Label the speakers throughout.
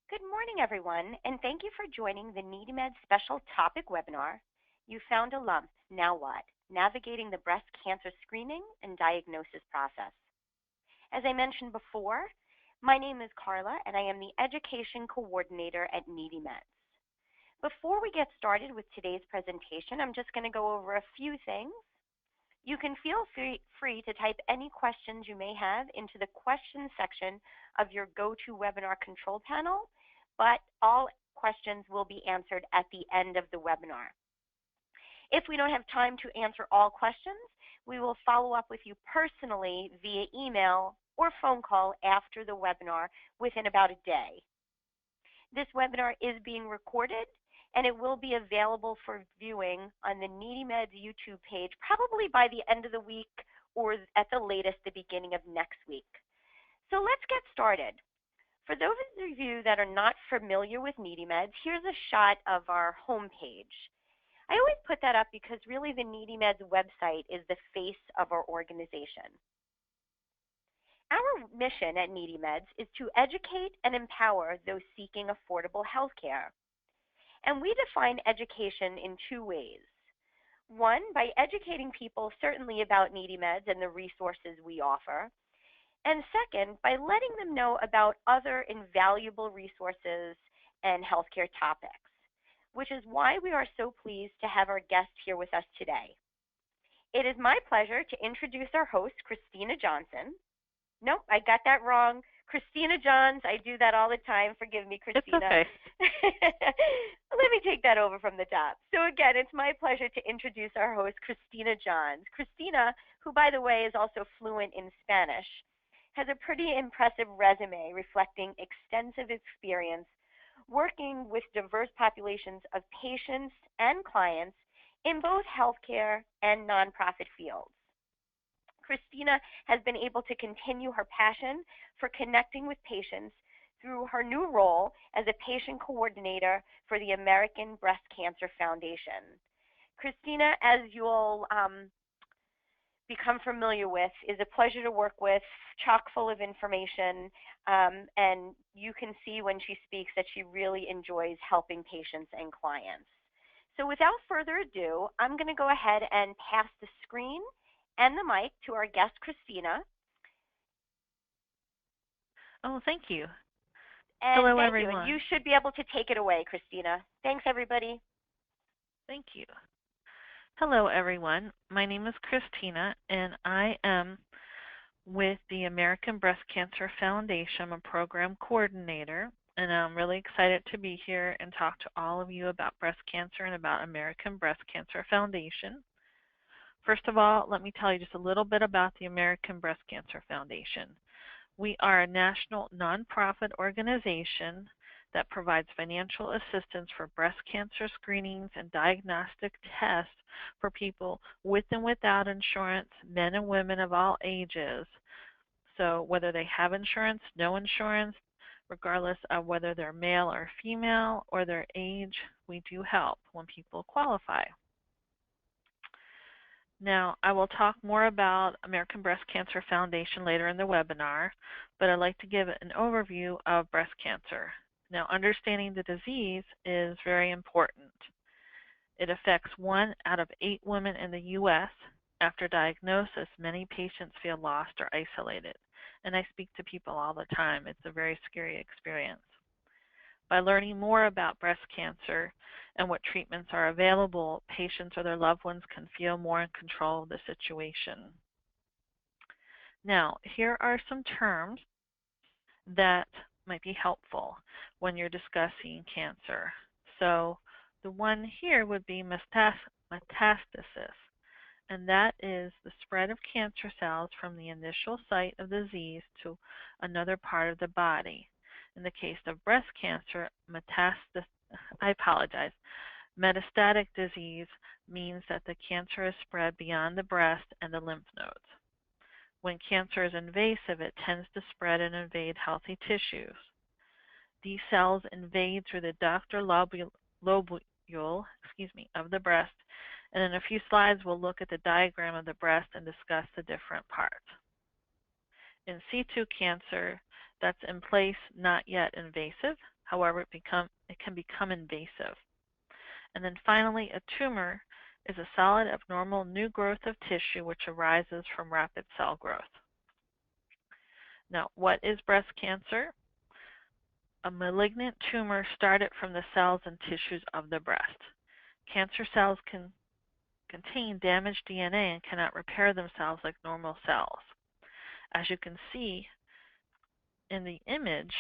Speaker 1: Good morning, everyone, and thank you for joining the NeedyMeds special topic webinar, You Found a Lump, Now What? Navigating the Breast Cancer Screening and Diagnosis Process. As I mentioned before, my name is Carla, and I am the Education Coordinator at NeedyMeds. Before we get started with today's presentation, I'm just going to go over a few things. You can feel free to type any questions you may have into the questions section of your GoToWebinar control panel, but all questions will be answered at the end of the webinar. If we don't have time to answer all questions, we will follow up with you personally via email or phone call after the webinar within about a day. This webinar is being recorded, and it will be available for viewing on the NeedyMeds YouTube page probably by the end of the week or at the latest the beginning of next week. So let's get started. For those of you that are not familiar with NeedyMeds, here's a shot of our homepage. I always put that up because really the NeedyMeds website is the face of our organization. Our mission at NeedyMeds is to educate and empower those seeking affordable health care. And we define education in two ways. One, by educating people certainly about NeedyMeds and the resources we offer. And second, by letting them know about other invaluable resources and healthcare topics, which is why we are so pleased to have our guest here with us today. It is my pleasure to introduce our host, Christina Johnson. Nope, I got that wrong. Christina Johns, I do that all the time. Forgive me, Christina.
Speaker 2: It's okay.
Speaker 1: Let me take that over from the top. So again, it's my pleasure to introduce our host, Christina Johns. Christina, who by the way is also fluent in Spanish, has a pretty impressive resume reflecting extensive experience working with diverse populations of patients and clients in both healthcare and nonprofit fields. Christina has been able to continue her passion for connecting with patients through her new role as a patient coordinator for the American Breast Cancer Foundation. Christina, as you'll become familiar with, is a pleasure to work with, chock full of information, and you can see when she speaks that she really enjoys helping patients and clients. So without further ado, I'm going to go ahead and pass the screen and the mic to our guest, Christina.
Speaker 2: Oh, thank you.
Speaker 1: And
Speaker 2: hello,
Speaker 1: thank
Speaker 2: everyone.
Speaker 1: You should be able to take it away, Christina. Thanks, everybody.
Speaker 2: Thank you. Hello, everyone. My name is Christina, and I am with the American Breast Cancer Foundation. I'm a program coordinator, and I'm really excited to be here and talk to all of you about breast cancer and about American Breast Cancer Foundation. First of all, let me tell you just a little bit about the American Breast Cancer Foundation. We are a national nonprofit organization that provides financial assistance for breast cancer screenings and diagnostic tests for people with and without insurance, men and women of all ages. So whether they have insurance, no insurance, regardless of whether they're male or female or their age, we do help when people qualify. Now, I will talk more about American Breast Cancer Foundation later in the webinar, but I'd like to give an overview of breast cancer. Now, understanding the disease is very important. It affects 1 out of 8 women in the U.S. After diagnosis, many patients feel lost or isolated, and I speak to people all the time. It's a very scary experience. By learning more about breast cancer and what treatments are available, patients or their loved ones can feel more in control of the situation. Now, here are some terms that might be helpful when you're discussing cancer. So the one here would be metastasis, and that is the spread of cancer cells from the initial site of disease to another part of the body. In the case of breast cancer, metastatic disease means that the cancer is spread beyond the breast and the lymph nodes. When cancer is invasive, it tends to spread and invade healthy tissues. These cells invade through the ductal lobule of the breast, and in a few slides we'll look at the diagram of the breast and discuss the different parts. In situ cancer, that's in place, not yet invasive. However, it can become invasive. And then finally, a tumor is a solid abnormal new growth of tissue which arises from rapid cell growth. Now, what is breast cancer? A malignant tumor started from the cells and tissues of the breast. Cancer cells can contain damaged DNA and cannot repair themselves like normal cells. As you can see in the image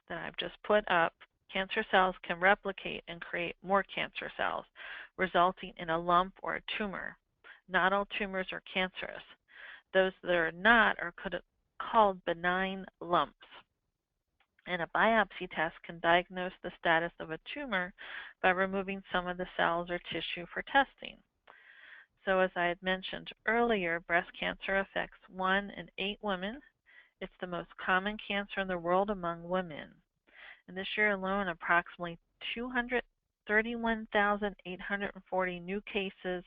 Speaker 2: that I've just put up, cancer cells can replicate and create more cancer cells, resulting in a lump or a tumor. Not all tumors are cancerous. Those that are not are called benign lumps. And a biopsy test can diagnose the status of a tumor by removing some of the cells or tissue for testing. So as I had mentioned earlier, breast cancer affects 1 in 8 women. It's the most common cancer in the world among women. And this year alone, approximately 231,840 new cases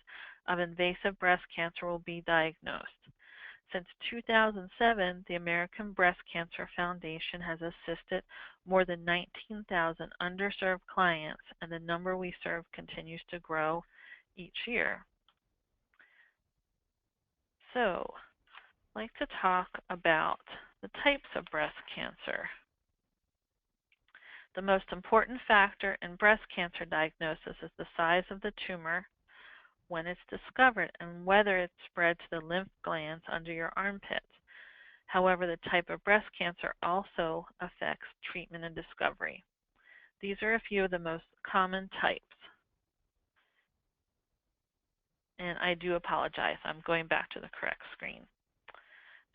Speaker 2: of invasive breast cancer will be diagnosed. Since 2007, the American Breast Cancer Foundation has assisted more than 19,000 underserved clients, and the number we serve continues to grow each year. So, I'd like to talk about the types of breast cancer. The most important factor in breast cancer diagnosis is the size of the tumor when it's discovered and whether it spread to the lymph glands under your armpits. However, the type of breast cancer also affects treatment and discovery. These are a few of the most common types. And I do apologize, I'm going back to the correct screen.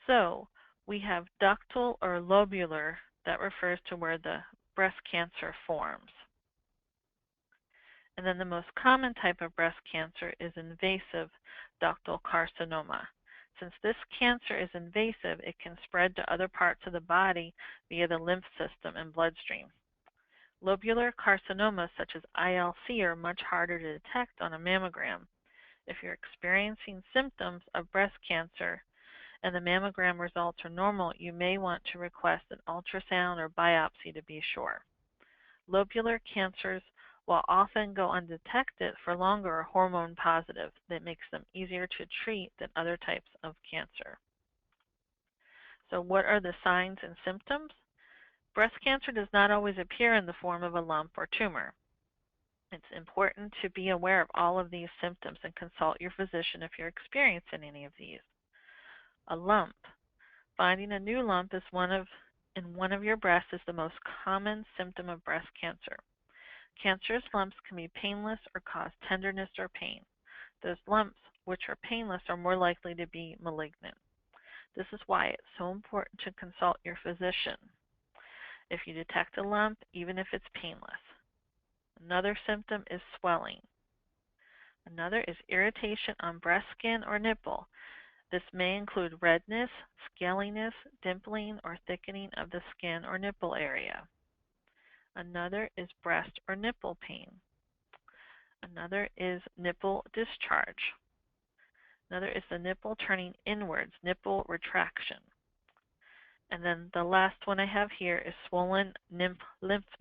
Speaker 2: So, we have ductal or lobular, that refers to where the breast cancer forms. And then the most common type of breast cancer is invasive ductal carcinoma. Since this cancer is invasive, it can spread to other parts of the body via the lymph system and bloodstream. Lobular carcinomas such as ILC are much harder to detect on a mammogram. If you're experiencing symptoms of breast cancer and the mammogram results are normal, you may want to request an ultrasound or biopsy to be sure. Lobular cancers, while often go undetected for longer, are hormone positive. That makes them easier to treat than other types of cancer. So what are the signs and symptoms? Breast cancer does not always appear in the form of a lump or tumor. It's important to be aware of all of these symptoms and consult your physician if you're experiencing any of these. A lump. Finding a new lump in one of your breasts is the most common symptom of breast cancer. Cancerous lumps can be painless or cause tenderness or pain. Those lumps, which are painless, are more likely to be malignant. This is why it's so important to consult your physician if you detect a lump, even if it's painless. Another symptom is swelling. Another is irritation on breast skin or nipple. This may include redness, scaliness, dimpling, or thickening of the skin or nipple area. Another is breast or nipple pain. Another is nipple discharge. Another is the nipple turning inwards, nipple retraction. And then the last one I have here is swollen lymph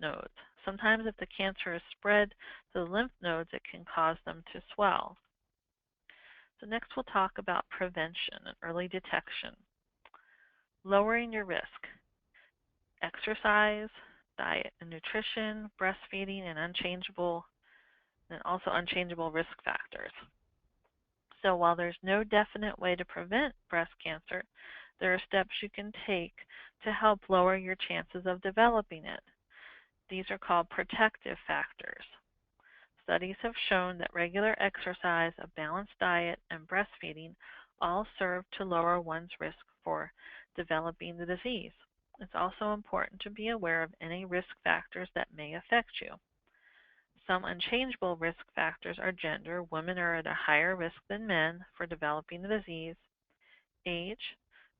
Speaker 2: nodes. Sometimes if the cancer is spread to the lymph nodes, it can cause them to swell. So next we'll talk about prevention and early detection. Lowering your risk. Exercise, diet and nutrition, breastfeeding, and also unchangeable risk factors. So while there's no definite way to prevent breast cancer, there are steps you can take to help lower your chances of developing it. These are called protective factors. Studies have shown that regular exercise, a balanced diet, and breastfeeding all serve to lower one's risk for developing the disease. It's also important to be aware of any risk factors that may affect you. Some unchangeable risk factors are gender. Women are at a higher risk than men for developing the disease. Age.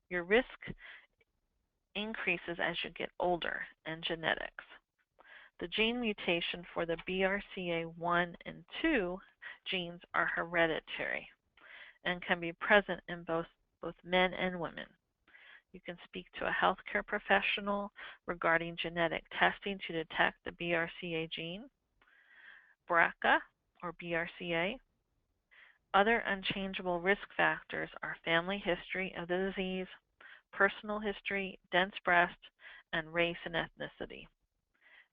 Speaker 2: Your risk increases as you get older, and genetics. The gene mutation for the BRCA1 and 2 genes are hereditary and can be present in both men and women. You can speak to a healthcare professional regarding genetic testing to detect the BRCA gene, BRCA or BRCA. Other unchangeable risk factors are family history of the disease, personal history, dense breast, and race and ethnicity.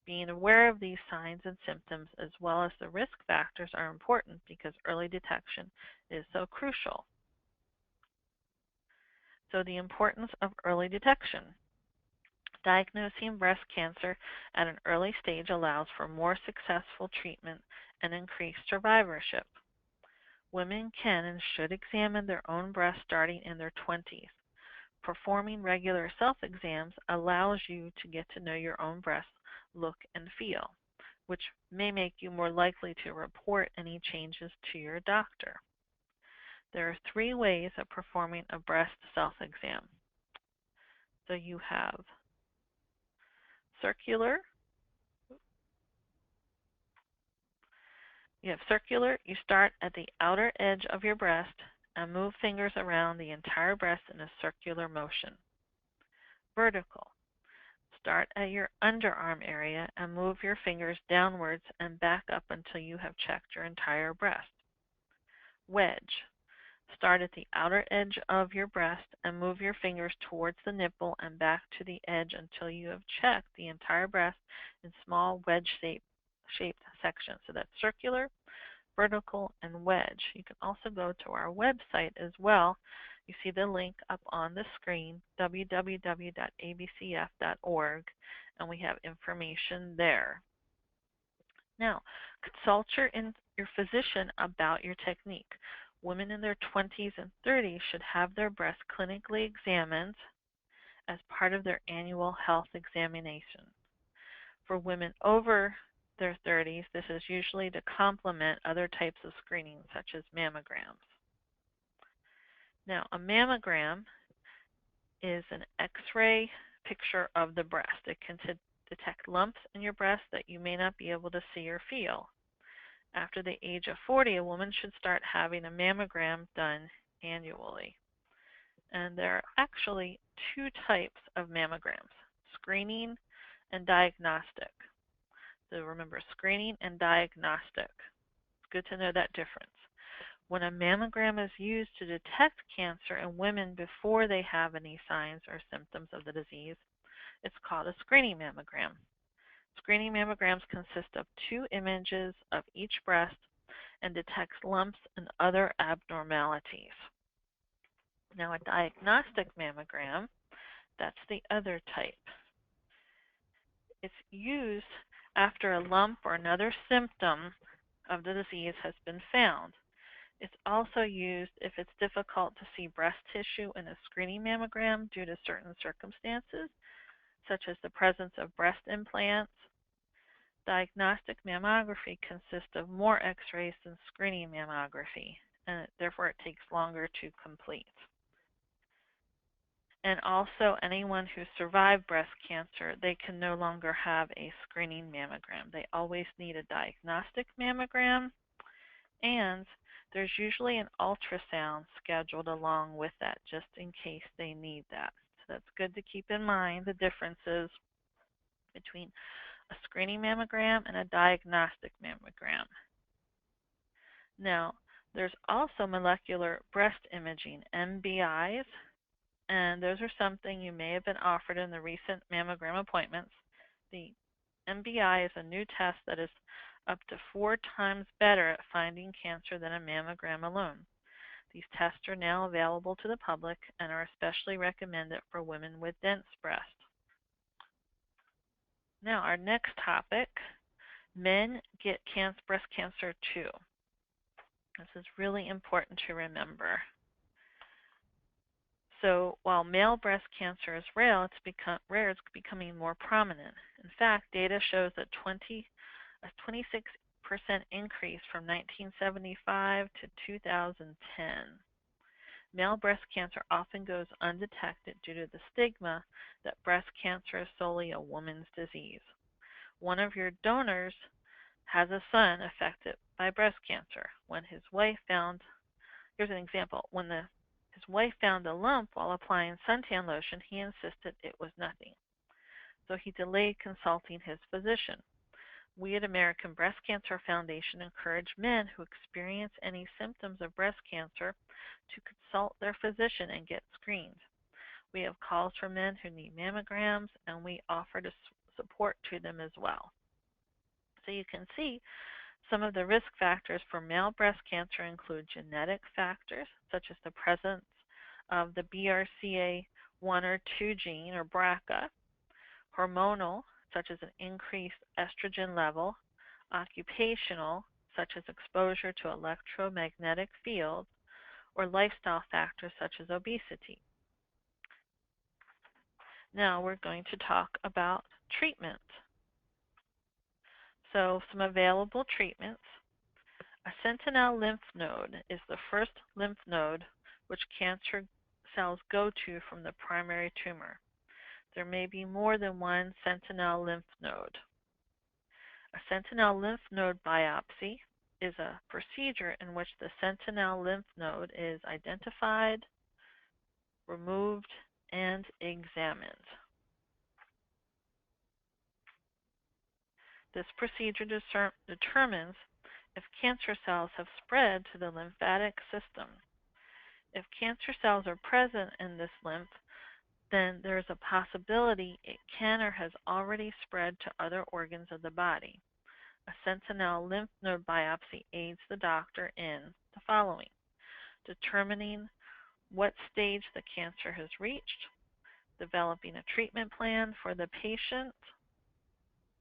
Speaker 2: Being aware of these signs and symptoms as well as the risk factors are important because early detection is so crucial. So, the importance of early detection. Diagnosing breast cancer at an early stage allows for more successful treatment and increased survivorship. Women can and should examine their own breasts starting in their 20s. Performing regular self-exams allows you to get to know your own breasts, look, and feel, which may make you more likely to report any changes to your doctor. There are 3 ways of performing a breast self-exam. So you have circular. You start at the outer edge of your breast and move fingers around the entire breast in a circular motion. Vertical. Start at your underarm area and move your fingers downwards and back up until you have checked your entire breast. Wedge. Start at the outer edge of your breast and move your fingers towards the nipple and back to the edge until you have checked the entire breast in small wedge-shaped sections. So that's circular, vertical, and wedge. You can also go to our website as well. You see the link up on the screen, www.abcf.org, and we have information there. Now, consult your physician about your technique. Women in their 20s and 30s should have their breasts clinically examined as part of their annual health examination. For women over their 30s, this is usually to complement other types of screening, such as mammograms. Now, a mammogram is an X-ray picture of the breast. It can detect lumps in your breast that you may not be able to see or feel. After the age of 40, a woman should start having a mammogram done annually. And there are actually 2 types of mammograms, screening and diagnostic. So remember, screening and diagnostic. It's good to know that difference. When a mammogram is used to detect cancer in women before they have any signs or symptoms of the disease, it's called a screening mammogram. Screening mammograms consist of 2 images of each breast and detects lumps and other abnormalities. Now, a diagnostic mammogram, that's the other type. It's used after a lump or another symptom of the disease has been found. It's also used if it's difficult to see breast tissue in a screening mammogram due to certain circumstances, such as the presence of breast implants. Diagnostic mammography consists of more x-rays than screening mammography, and therefore it takes longer to complete. And also, anyone who survived breast cancer, they can no longer have a screening mammogram. They always need a diagnostic mammogram, and there's usually an ultrasound scheduled along with that just in case they need that. So that's good to keep in mind, the differences between a screening mammogram and a diagnostic mammogram. Now, there's also molecular breast imaging, MBIs, and those are something you may have been offered in the recent mammogram appointments. The MBI is a new test that is up to 4 times better at finding cancer than a mammogram alone. These tests are now available to the public and are especially recommended for women with dense breasts. Now, our next topic, men get breast cancer too. This is really important to remember. So while male breast cancer is rare, it's becoming more prominent. In fact, data shows that a 26% increase from 1975 to 2010. Male breast cancer often goes undetected due to the stigma that breast cancer is solely a woman's disease. One of your donors has a son affected by breast cancer. When his wife found, here's an example, when his his wife found a lump while applying suntan lotion, he insisted it was nothing. So he delayed consulting his physician. We at American Breast Cancer Foundation encourage men who experience any symptoms of breast cancer to consult their physician and get screened. We have calls for men who need mammograms, and we offer to support to them as well. So you can see some of the risk factors for male breast cancer include genetic factors, such as the presence of the BRCA1 or 2 gene or BRCA, hormonal, such as an increased estrogen level, occupational, such as exposure to electromagnetic fields, or lifestyle factors such as obesity. Now we're going to talk about treatment. So some available treatments. A sentinel lymph node is the first lymph node which cancer cells go to from the primary tumor. There may be more than one sentinel lymph node. A sentinel lymph node biopsy is a procedure in which the sentinel lymph node is identified, removed, and examined. This procedure determines if cancer cells have spread to the lymphatic system. If cancer cells are present in this lymph, then there is a possibility it can or has already spread to other organs of the body. A sentinel lymph node biopsy aids the doctor in the following: determining what stage the cancer has reached, developing a treatment plan for the patient,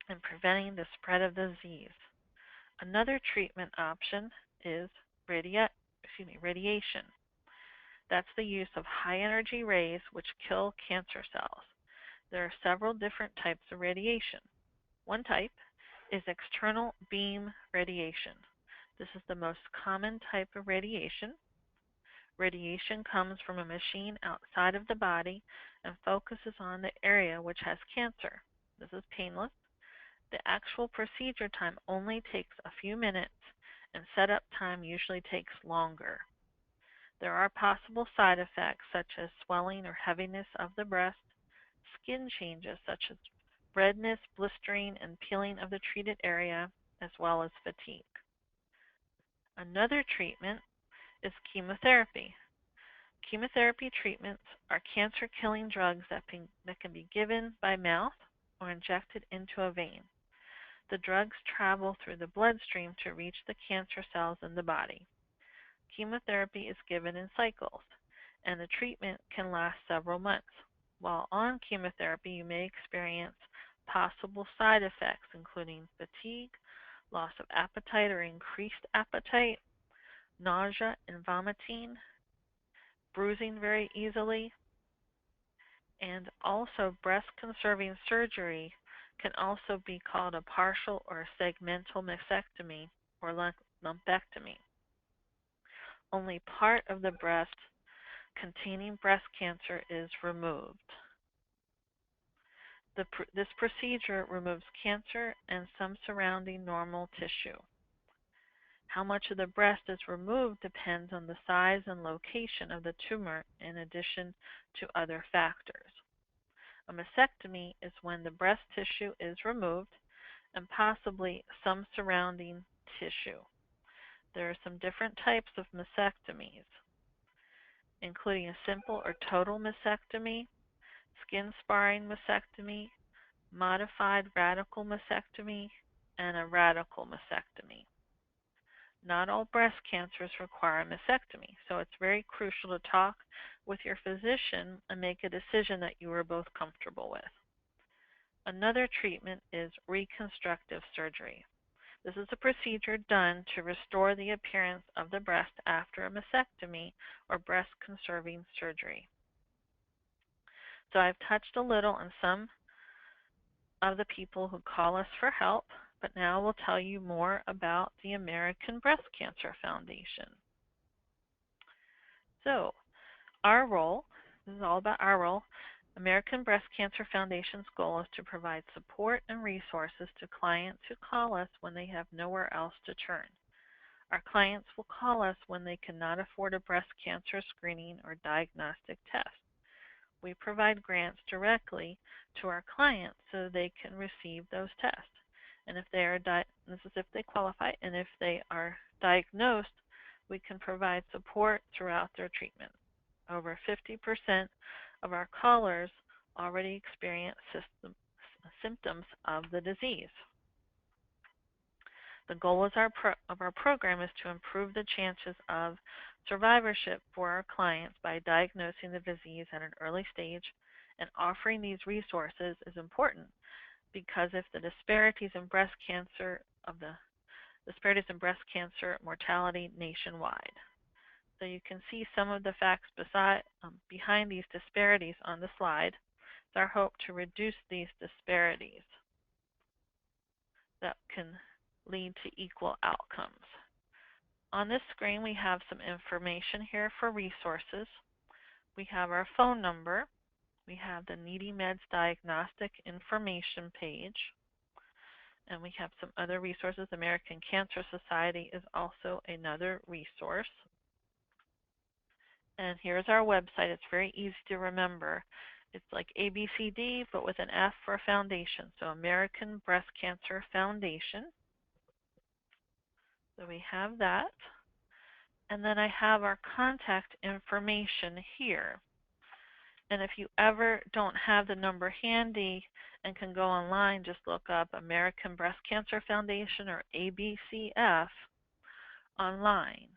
Speaker 2: and preventing the spread of the disease. Another treatment option is radiation. That's the use of high-energy rays which kill cancer cells. There are several different types of radiation. One type is external beam radiation. This is the most common type of radiation. Radiation comes from a machine outside of the body and focuses on the area which has cancer. This is painless. The actual procedure time only takes a few minutes, and setup time usually takes longer. There are possible side effects such as swelling or heaviness of the breast, skin changes such as redness, blistering, and peeling of the treated area, as well as fatigue. Another treatment is chemotherapy. Chemotherapy treatments are cancer-killing drugs that can be given by mouth or injected into a vein. The drugs travel through the bloodstream to reach the cancer cells in the body. Chemotherapy is given in cycles, and the treatment can last several months. While on chemotherapy, you may experience possible side effects, including fatigue, loss of appetite or increased appetite, nausea and vomiting, bruising very easily, and also breast-conserving surgery can also be called a partial or segmental mastectomy or lumpectomy. Only part of the breast containing breast cancer is removed. This procedure removes cancer and some surrounding normal tissue. How much of the breast is removed depends on the size and location of the tumor in addition to other factors. A mastectomy is when the breast tissue is removed and possibly some surrounding tissue. There are some different types of mastectomies, including a simple or total mastectomy, skin sparring mastectomy, modified radical mastectomy, and a radical mastectomy. Not all breast cancers require a mastectomy, so it's very crucial to talk with your physician and make a decision that you are both comfortable with. Another treatment is reconstructive surgery. This is a procedure done to restore the appearance of the breast after a mastectomy or breast-conserving surgery. So I've touched a little on some of the people who call us for help, but now we'll tell you more about the American Breast Cancer Foundation. So, our role, this is all about our role. American Breast Cancer Foundation's goal is to provide support and resources to clients who call us when they have nowhere else to turn. Our clients will call us when they cannot afford a breast cancer screening or diagnostic test. We provide grants directly to our clients so they can receive those tests. And if they are this is if they qualify, and if they are diagnosed, we can provide support throughout their treatment. Over 50% of our callers already experience symptoms of the disease. The goal of our program is to improve the chances of survivorship for our clients by diagnosing the disease at an early stage, and offering these resources is important because if the disparities in breast cancer mortality nationwide. So you can see some of the facts behind these disparities on the slide. It's our hope to reduce these disparities that can lead to equal outcomes. On this screen, we have some information here for resources. We have our phone number. We have the NeedyMeds diagnostic information page. And we have some other resources. American Cancer Society is also another resource. And here's our website. It's very easy to remember. It's like ABCD, but with an F for foundation. So American Breast Cancer Foundation. So we have that. And then I have our contact information here. And if you ever don't have the number handy and can go online, just look up American Breast Cancer Foundation or ABCF online.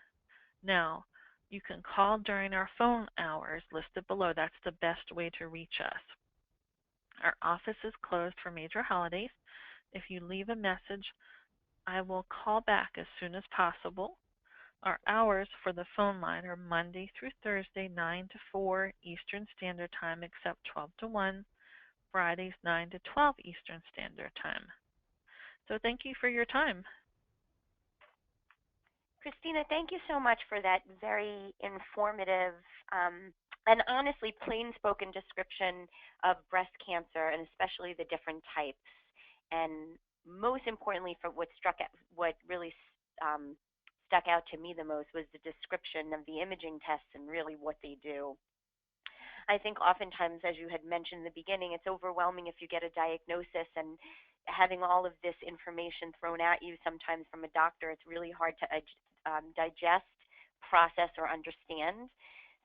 Speaker 2: Now, you can call during our phone hours listed below. That's the best way to reach us. Our office is closed for major holidays. If you leave a message, I will call back as soon as possible. Our hours for the phone line are Monday through Thursday, 9 to 4 Eastern Standard Time, except 12 to 1, Fridays, 9 to 12 Eastern Standard Time. So thank you for your time.
Speaker 1: Christina, thank you so much for that very informative and honestly plain-spoken description of breast cancer, and especially the different types. And most importantly, for what really stuck out to me the most was the description of the imaging tests and really what they do. I think oftentimes, as you had mentioned in the beginning, it's overwhelming if you get a diagnosis and having all of this information thrown at you sometimes from a doctor, it's really hard to digest, process, or understand.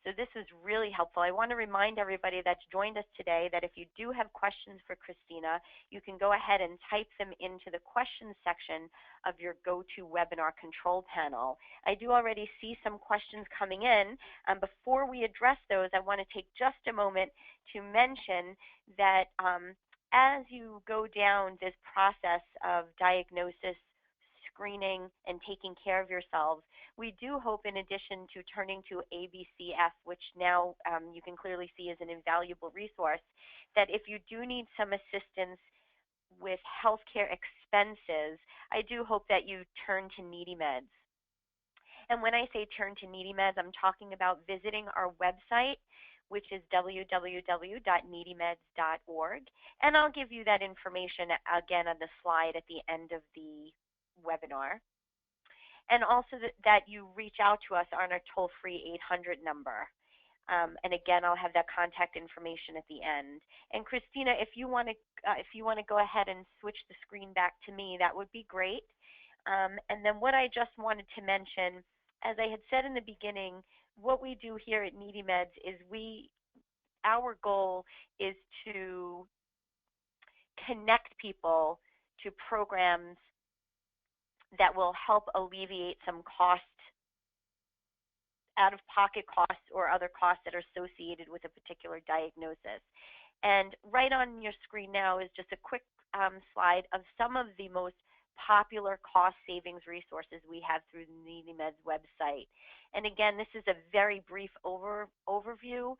Speaker 1: So this is really helpful. I want to remind everybody that's joined us today that if you do have questions for Christina, you can go ahead and type them into the questions section of your GoToWebinar control panel. I do already see some questions coming in. Before we address those, I want to take just a moment to mention that as you go down this process of diagnosis, screening, and taking care of yourselves, we do hope, in addition to turning to ABCF, which now you can clearly see is an invaluable resource, that if you do need some assistance with healthcare expenses, I do hope that you turn to NeedyMeds. And when I say turn to NeedyMeds, I'm talking about visiting our website, which is www.needymeds.org. And I'll give you that information again on the slide at the end of the webinar. And also that you reach out to us on our toll-free 800 number. And again, I'll have that contact information at the end. And Christina, if you want to go ahead and switch the screen back to me, that would be great. And then what I just wanted to mention, as I had said in the beginning, what we do here at NeedyMeds is our goal is to connect people to programs that will help alleviate some out-of-pocket costs or other costs that are associated with a particular diagnosis. And right on your screen now is just a quick slide of some of the most popular cost savings resources we have through the NeedyMeds website. And again, this is a very brief overview.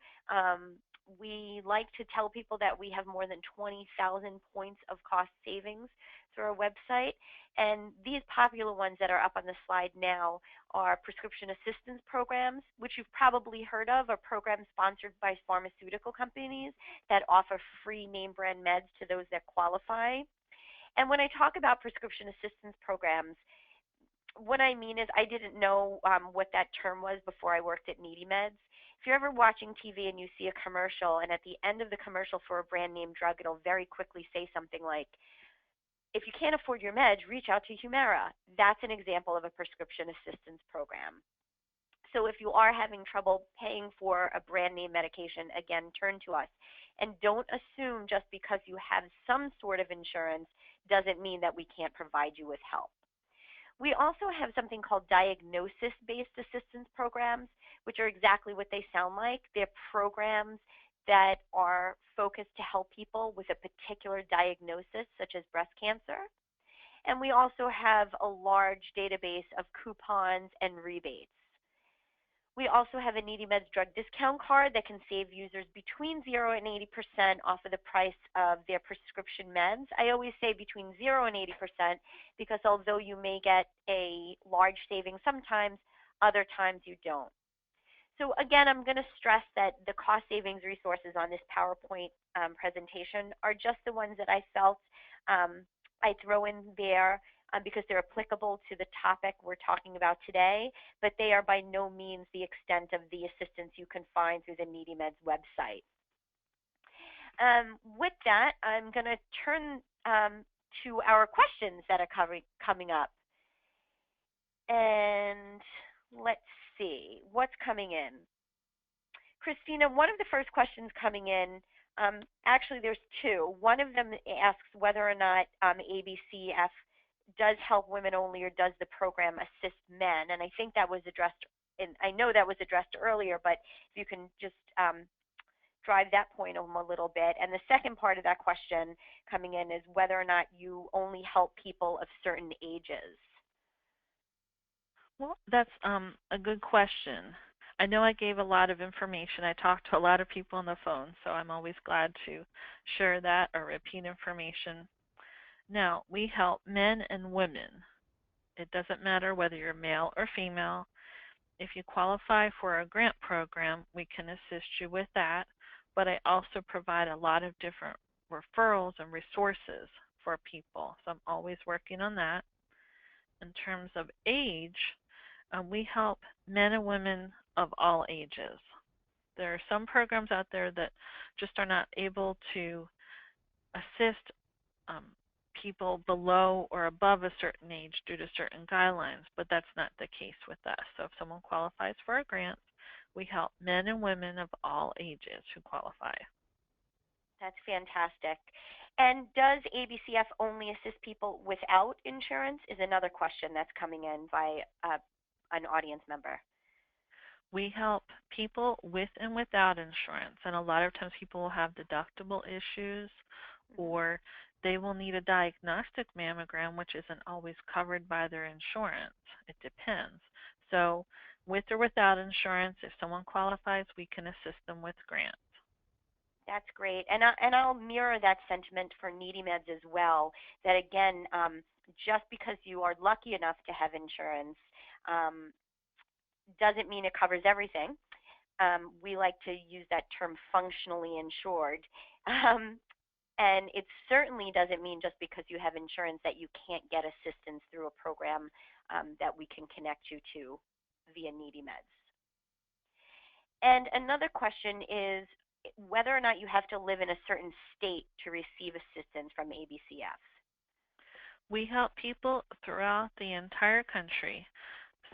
Speaker 1: We like to tell people that we have more than 20,000 points of cost savings through our website. And these popular ones that are up on the slide now are prescription assistance programs, which you've probably heard of, are programs sponsored by pharmaceutical companies that offer free name brand meds to those that qualify. And when I talk about prescription assistance programs, what I mean is I didn't know what that term was before I worked at NeedyMeds. If you're ever watching TV and you see a commercial, and at the end of the commercial for a brand name drug, it'll very quickly say something like, if you can't afford your meds, reach out to Humira. That's an example of a prescription assistance program. So if you are having trouble paying for a brand name medication, again, turn to us. And don't assume just because you have some sort of insurance doesn't mean that we can't provide you with help. We also have something called diagnosis based assistance programs, which are exactly what they sound like. They're programs that are focused to help people with a particular diagnosis, such as breast cancer. And we also have a large database of coupons and rebates. We also have a NeedyMeds drug discount card that can save users between 0 and 80% off of the price of their prescription meds. I always say between 0 and 80% because although you may get a large saving sometimes, other times you don't. So again, I'm going to stress that the cost savings resources on this PowerPoint presentation are just the ones that I felt I throw in there because they're applicable to the topic we're talking about today, but they are by no means the extent of the assistance you can find through the NeedyMeds website. With that, I'm going to turn to our questions that are coming up. And let's see what's coming in. Christina, one of the first questions coming in, actually there's two. One of them asks whether or not ABCF does help women only or does the program assist men, and I think that was addressed, and I know that was addressed earlier, but if you can just drive that point home a little bit. And the second part of that question coming in is whether or not you only help people of certain ages.
Speaker 2: Well, that's a good question. I know I gave a lot of information. I talked to a lot of people on the phone, so I'm always glad to share that or repeat information. Now, we help men and women. It doesn't matter whether you're male or female. If you qualify for a grant program, we can assist you with that, but I also provide a lot of different referrals and resources for people, so I'm always working on that. In terms of age, we help men and women of all ages. There are some programs out there that just are not able to assist people below or above a certain age due to certain guidelines, but that's not the case with us. So if someone qualifies for a grant, we help men and women of all ages who qualify.
Speaker 1: That's fantastic. And does ABCF only assist people without insurance is another question that's coming in by an audience member.
Speaker 2: We help people with and without insurance, and a lot of times people will have deductible issues or they will need a diagnostic mammogram, which isn't always covered by their insurance. It depends. So with or without insurance, if someone qualifies, we can assist them with grants.
Speaker 1: That's great. And I'll mirror that sentiment for NeedyMeds as well, that again, just because you are lucky enough to have insurance doesn't mean it covers everything. We like to use that term functionally insured. And it certainly doesn't mean just because you have insurance that you can't get assistance through a program that we can connect you to via NeedyMeds. And another question is whether or not you have to live in a certain state to receive assistance from ABCF.
Speaker 2: We help people throughout the entire country.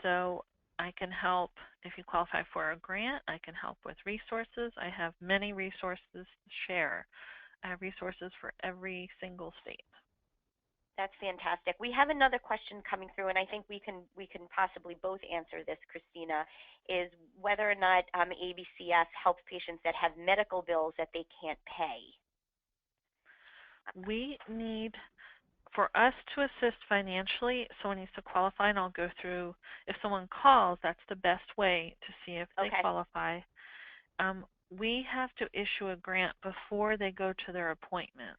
Speaker 2: So I can help if you qualify for a grant. I can help with resources. I have many resources to share. I have resources for every single state.
Speaker 1: That's fantastic. We have another question coming through, and I think we can possibly both answer this, Christina, is whether or not ABCF helps patients that have medical bills that they can't pay.
Speaker 2: We need, for us to assist financially, someone needs to qualify, and I'll go through, if someone calls, that's the best way to see if they qualify. We have to issue a grant before they go to their appointment.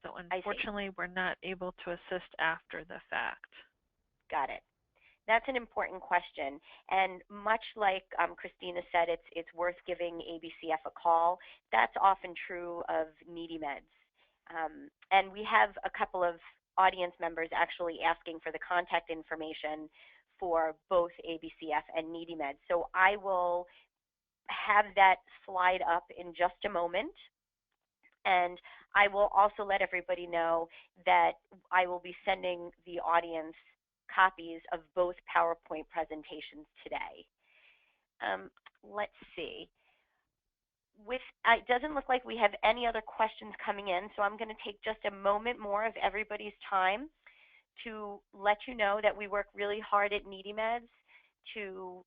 Speaker 2: So unfortunately, we're not able to assist after the fact.
Speaker 1: Got it. That's an important question. And much like Christina said, it's worth giving ABCF a call. That's often true of NeedyMeds. And we have a couple of audience members actually asking for the contact information for both ABCF and NeedyMeds. So I will have that slide up in just a moment. And I will also let everybody know that I will be sending the audience copies of both PowerPoint presentations today. Let's see. It doesn't look like we have any other questions coming in, so I'm going to take just a moment more of everybody's time to let you know that we work really hard at NeedyMeds to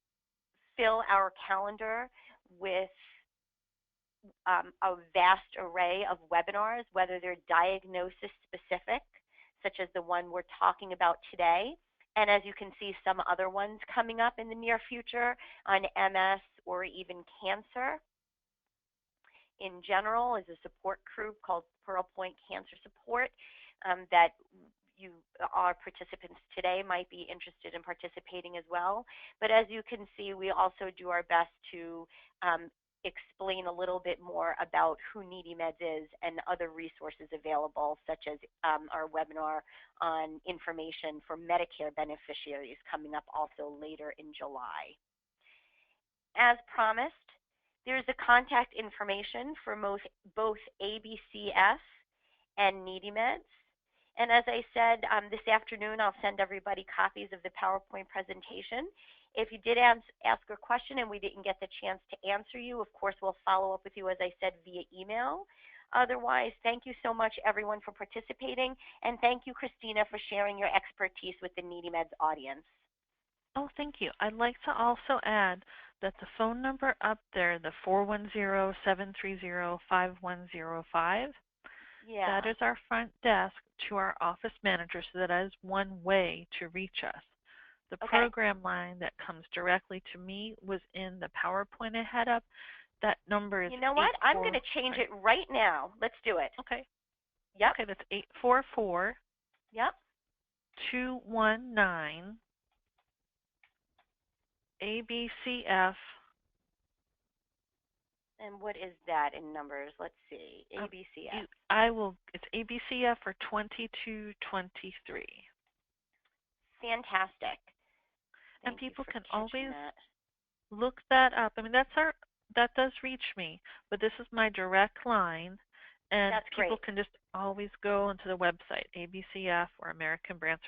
Speaker 1: fill our calendar with a vast array of webinars, whether they're diagnosis specific, such as the one we're talking about today, and as you can see, some other ones coming up in the near future on MS or even cancer. In general, is a support group called Pearl Point Cancer Support that our participants today might be interested in participating as well. But as you can see, we also do our best to explain a little bit more about who NeedyMeds is and other resources available, such as our webinar on information for Medicare beneficiaries coming up also later in July. As promised, there's the contact information for both ABCF and NeedyMeds. And as I said, this afternoon I'll send everybody copies of the PowerPoint presentation. If you did ask a question and we didn't get the chance to answer you, of course we'll follow up with you, as I said, via email. Otherwise, thank you so much, everyone, for participating. And thank you, Christina, for sharing your expertise with the NeedyMeds audience.
Speaker 2: Oh, thank you. I'd like to also add that the phone number up there, the 410-730-5105, that is our front desk to our office manager, so that is one way to reach us. The program line that comes directly to me was in the PowerPoint I had up. That number is
Speaker 1: You know what? I'm going to change it right now. Let's do it.
Speaker 2: Okay.
Speaker 1: Yep.
Speaker 2: Okay, that's 844.
Speaker 1: Yep.
Speaker 2: 219 ABCF.
Speaker 1: And what is that in numbers? Let's see. ABCF.
Speaker 2: It's ABCF for 2223.
Speaker 1: Fantastic.
Speaker 2: And people can always look that up. I mean, that does reach me, but this is my direct line, and people can just always go onto the website, ABCF or American Breast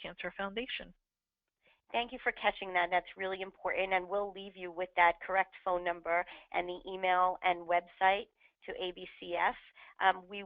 Speaker 2: Cancer Foundation.
Speaker 1: Thank you for catching that. That's really important, and we'll leave you with that correct phone number and the email and website to ABCF. We've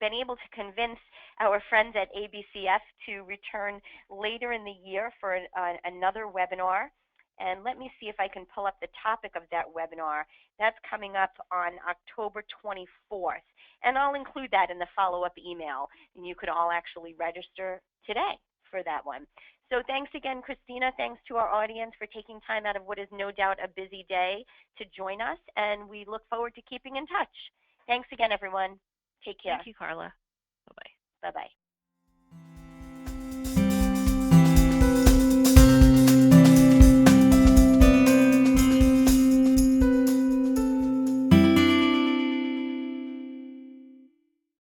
Speaker 1: been able to convince our friends at ABCF to return later in the year for another webinar. And let me see if I can pull up the topic of that webinar. That's coming up on October 24th. And I'll include that in the follow-up email, and you could all actually register today for that one. So thanks again, Christina. Thanks to our audience for taking time out of what is no doubt a busy day to join us, and we look forward to keeping in touch. Thanks again, everyone. Take care.
Speaker 2: Thank you, Carla. Bye-bye.
Speaker 1: Bye-bye.